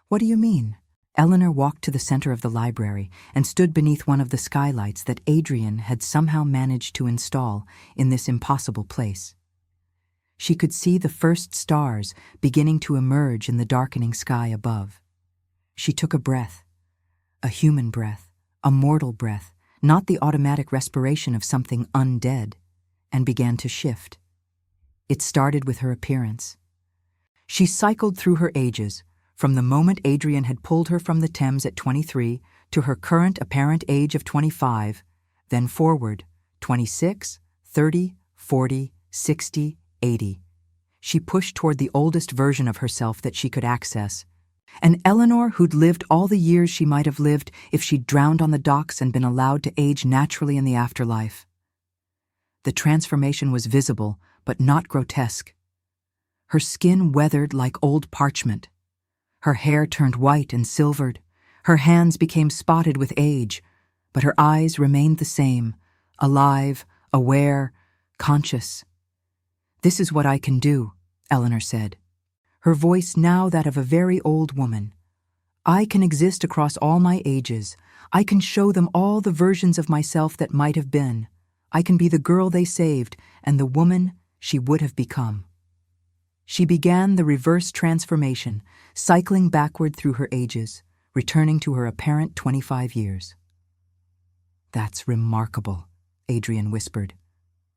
What do you mean? Eleanor walked to the center of the library and stood beneath one of the skylights that Adrian had somehow managed to install in this impossible place. She could see the first stars beginning to emerge in the darkening sky above. She took a breath, a human breath, a mortal breath, not the automatic respiration of something undead, and began to shift. It started with her appearance. She cycled through her ages, from the moment Adrian had pulled her from the Thames at 23 to her current apparent age of 25, then forward, 26, 30, 40, 60, 80. She pushed toward the oldest version of herself that she could access. An Eleanor who'd lived all the years she might have lived if she'd drowned on the docks and been allowed to age naturally in the afterlife. The transformation was visible, but not grotesque. Her skin weathered like old parchment. Her hair turned white and silvered. Her hands became spotted with age, but her eyes remained the same, alive, aware, conscious. This is what I can do, Eleanor said, her voice now that of a very old woman. I can exist across all my ages. I can show them all the versions of myself that might have been. I can be the girl they saved and the woman she would have become. She began the reverse transformation, cycling backward through her ages, returning to her apparent 25 years. That's remarkable, Adrian whispered.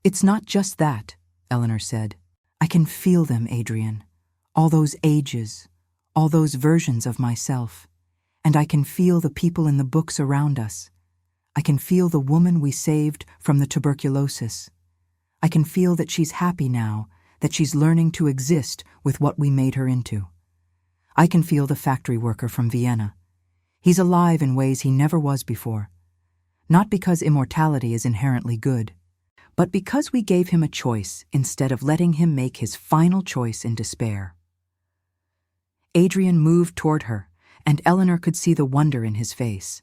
It's not just that, Eleanor said. I can feel them, Adrian. All those ages, all those versions of myself. And I can feel the people in the books around us. I can feel the woman we saved from the tuberculosis. I can feel that she's happy now, that she's learning to exist with what we made her into. I can feel the factory worker from Vienna. He's alive in ways he never was before. Not because immortality is inherently good, but because we gave him a choice instead of letting him make his final choice in despair. Adrian moved toward her, and Eleanor could see the wonder in his face.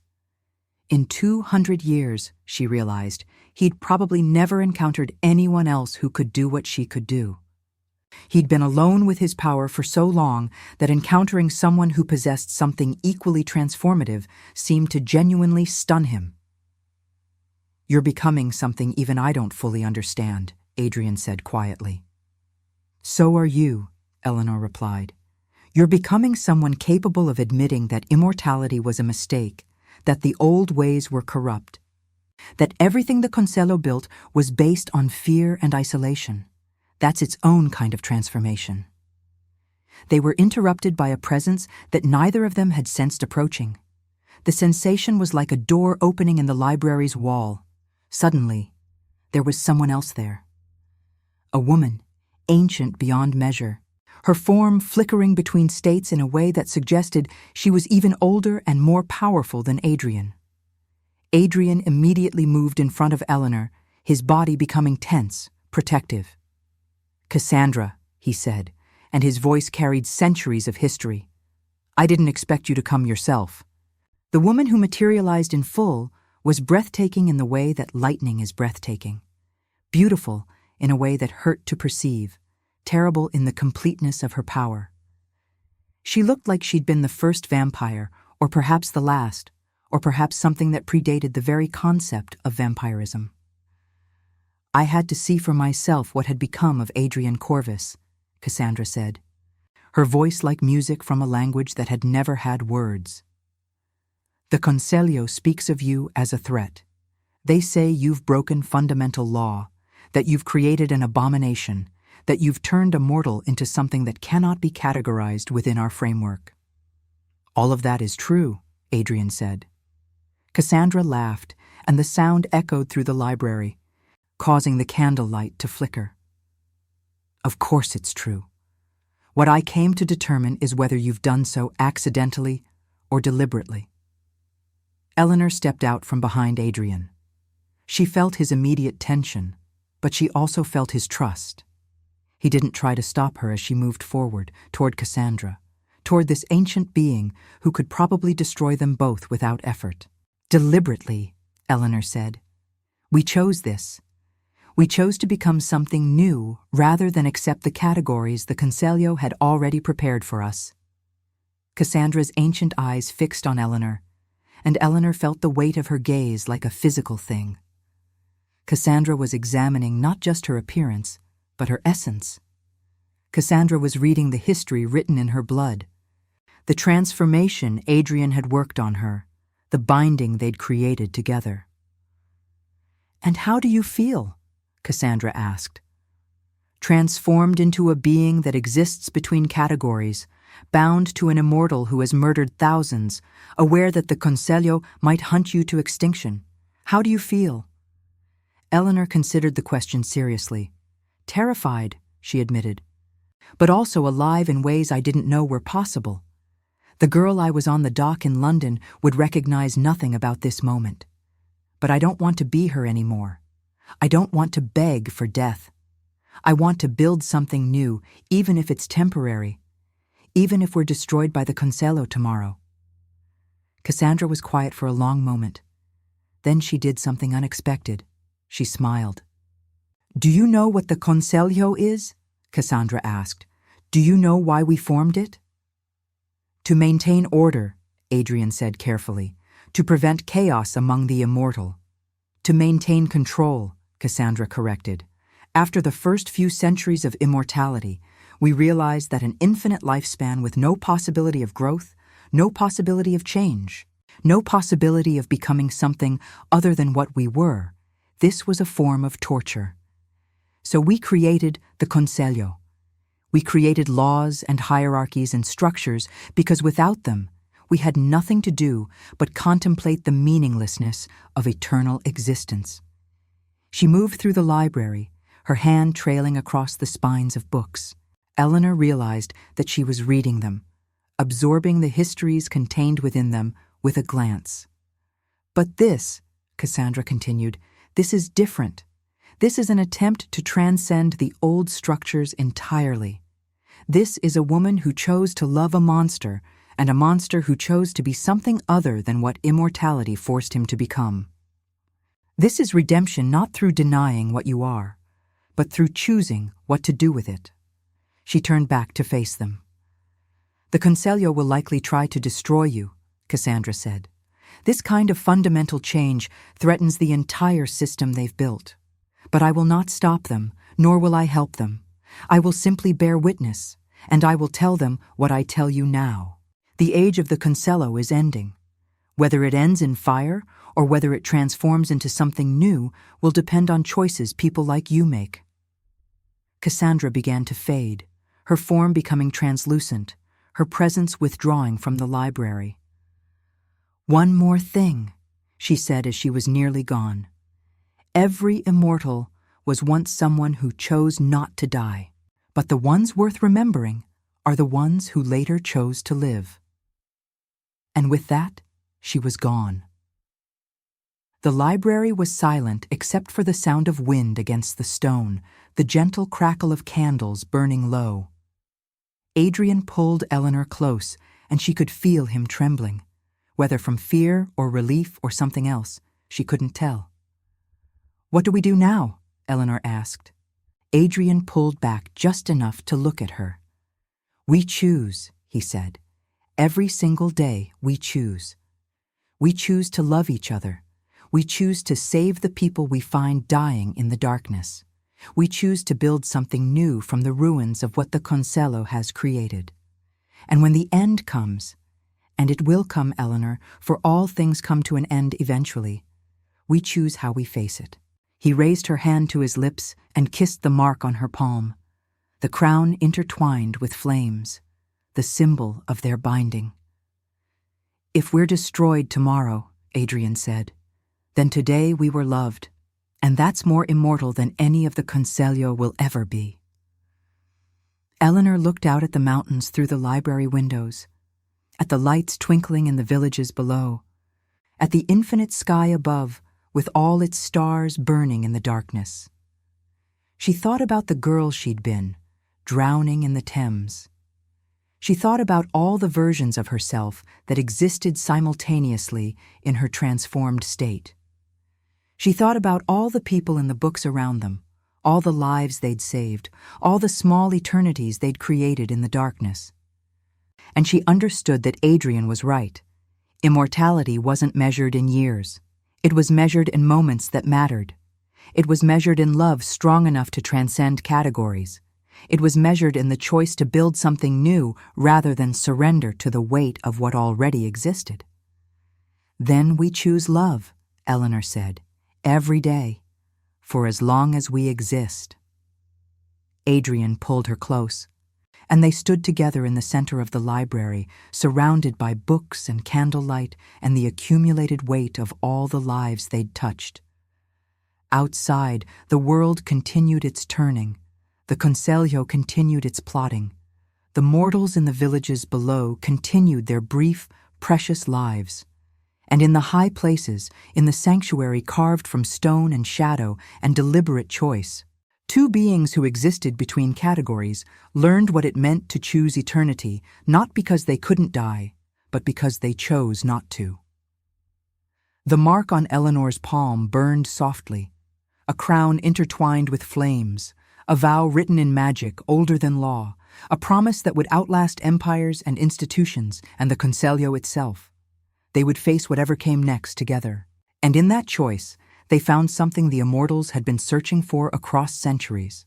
In 200 years, she realized, he'd probably never encountered anyone else who could do what she could do. He'd been alone with his power for so long that encountering someone who possessed something equally transformative seemed to genuinely stun him. "You're becoming something even I don't fully understand," Adrian said quietly. "So are you," Eleanor replied. "You're becoming someone capable of admitting that immortality was a mistake, that the old ways were corrupt, that everything the Conselho built was based on fear and isolation. That's its own kind of transformation." They were interrupted by a presence that neither of them had sensed approaching. The sensation was like a door opening in the library's wall. Suddenly, there was someone else there. A woman, ancient beyond measure, her form flickering between states in a way that suggested she was even older and more powerful than Adrian. Adrian immediately moved in front of Eleanor, his body becoming tense, protective. "Cassandra," he said, and his voice carried centuries of history. "I didn't expect you to come yourself." The woman who materialized in full was breathtaking in the way that lightning is breathtaking, beautiful in a way that hurt to perceive, terrible in the completeness of her power. She looked like she'd been the first vampire, or perhaps the last, or perhaps something that predated the very concept of vampirism. "I had to see for myself what had become of Adrian Corvus," Cassandra said, her voice like music from a language that had never had words. "The Conselho speaks of you as a threat. They say you've broken fundamental law, that you've created an abomination, that you've turned a mortal into something that cannot be categorized within our framework." "All of that is true," Adrian said. Cassandra laughed, and the sound echoed through the library, causing the candlelight to flicker. "Of course it's true. What I came to determine is whether you've done so accidentally or deliberately." Eleanor stepped out from behind Adrian. She felt his immediate tension, but she also felt his trust. He didn't try to stop her as she moved forward, toward Cassandra, toward this ancient being who could probably destroy them both without effort. "Deliberately," Eleanor said. "We chose this. We chose to become something new rather than accept the categories the Conselho had already prepared for us." Cassandra's ancient eyes fixed on Eleanor, and Eleanor felt the weight of her gaze like a physical thing. Cassandra was examining not just her appearance, but her essence. Cassandra was reading the history written in her blood, the transformation Adrian had worked on her, the binding they'd created together. "And how do you feel?" Cassandra asked. "Transformed into a being that exists between categories, bound to an immortal who has murdered thousands, aware that the Conselho might hunt you to extinction. How do you feel?" Eleanor considered the question seriously. "Terrified," she admitted, "but also alive in ways I didn't know were possible. The girl I was on the dock in London would recognize nothing about this moment. But I don't want to be her anymore. I don't want to beg for death. I want to build something new, even if it's temporary, even if we're destroyed by the Conselho tomorrow." Cassandra was quiet for a long moment. Then she did something unexpected. She smiled. "Do you know what the Conselho is?" Cassandra asked. "Do you know why we formed it?" "To maintain order," Adrian said carefully, "to prevent chaos among the immortal." "To maintain control," Cassandra corrected. "After the first few centuries of immortality, we realized that an infinite lifespan with no possibility of growth, no possibility of change, no possibility of becoming something other than what we were, this was a form of torture. So we created the Conselho. We created laws and hierarchies and structures because without them, we had nothing to do but contemplate the meaninglessness of eternal existence." She moved through the library, her hand trailing across the spines of books. Eleanor realized that she was reading them, absorbing the histories contained within them with a glance. "But this," Cassandra continued, "this is different. This is an attempt to transcend the old structures entirely. This is a woman who chose to love a monster, and a monster who chose to be something other than what immortality forced him to become. This is redemption not through denying what you are, but through choosing what to do with it. She turned back to face them. "The Conselho will likely try to destroy you," Cassandra said. "This kind of fundamental change threatens the entire system they've built. But I will not stop them, nor will I help them. I will simply bear witness, and I will tell them what I tell you now. The age of the Conselho is ending. Whether it ends in fire or whether it transforms into something new will depend on choices people like you make." Cassandra began to fade, her form becoming translucent, her presence withdrawing from the library. "One more thing," she said as she was nearly gone. "Every immortal was once someone who chose not to die, but the ones worth remembering are the ones who later chose to live." And with that, she was gone. The library was silent except for the sound of wind against the stone, the gentle crackle of candles burning low. Adrian pulled Eleanor close, and she could feel him trembling. Whether from fear or relief or something else, she couldn't tell. "What do we do now?" Eleanor asked. Adrian pulled back just enough to look at her. "We choose," he said. "Every single day we choose. We choose to love each other. We choose to save the people we find dying in the darkness. We choose to build something new from the ruins of what the Conselho has created. And when the end comes, and it will come, Eleanor, for all things come to an end eventually, we choose how we face it." He raised her hand to his lips and kissed the mark on her palm, the crown intertwined with flames, the symbol of their binding. "If we're destroyed tomorrow," Adrian said, "then today we were loved, and that's more immortal than any of the Conselho will ever be." Eleanor looked out at the mountains through the library windows, at the lights twinkling in the villages below, at the infinite sky above with all its stars burning in the darkness. She thought about the girl she'd been, drowning in the Thames. She thought about all the versions of herself that existed simultaneously in her transformed state. She thought about all the people in the books around them, all the lives they'd saved, all the small eternities they'd created in the darkness. And she understood that Adrian was right. Immortality wasn't measured in years. It was measured in moments that mattered. It was measured in love strong enough to transcend categories. It was measured in the choice to build something new rather than surrender to the weight of what already existed. "Then we choose love," Eleanor said, "every day, for as long as we exist." Adrian pulled her close, and they stood together in the center of the library, surrounded by books and candlelight and the accumulated weight of all the lives they'd touched. Outside, the world continued its turning. The Conselho continued its plotting. The mortals in the villages below continued their brief, precious lives. And in the high places, in the sanctuary carved from stone and shadow and deliberate choice, two beings who existed between categories learned what it meant to choose eternity, not because they couldn't die, but because they chose not to. The mark on Eleanor's palm burned softly, a crown intertwined with flames, a vow written in magic older than law, a promise that would outlast empires and institutions and the Conselho itself. They would face whatever came next together. And in that choice, they found something the immortals had been searching for across centuries.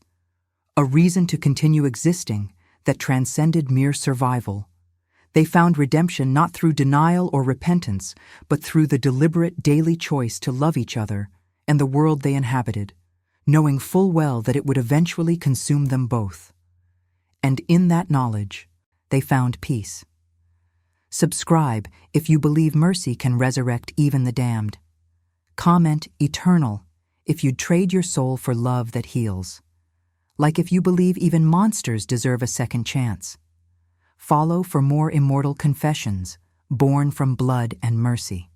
A reason to continue existing that transcended mere survival. They found redemption not through denial or repentance, but through the deliberate daily choice to love each other and the world they inhabited, knowing full well that it would eventually consume them both. And in that knowledge, they found peace. Subscribe if you believe mercy can resurrect even the damned. Comment eternal if you'd trade your soul for love that heals. Like if you believe even monsters deserve a second chance. Follow for more immortal confessions born from blood and mercy.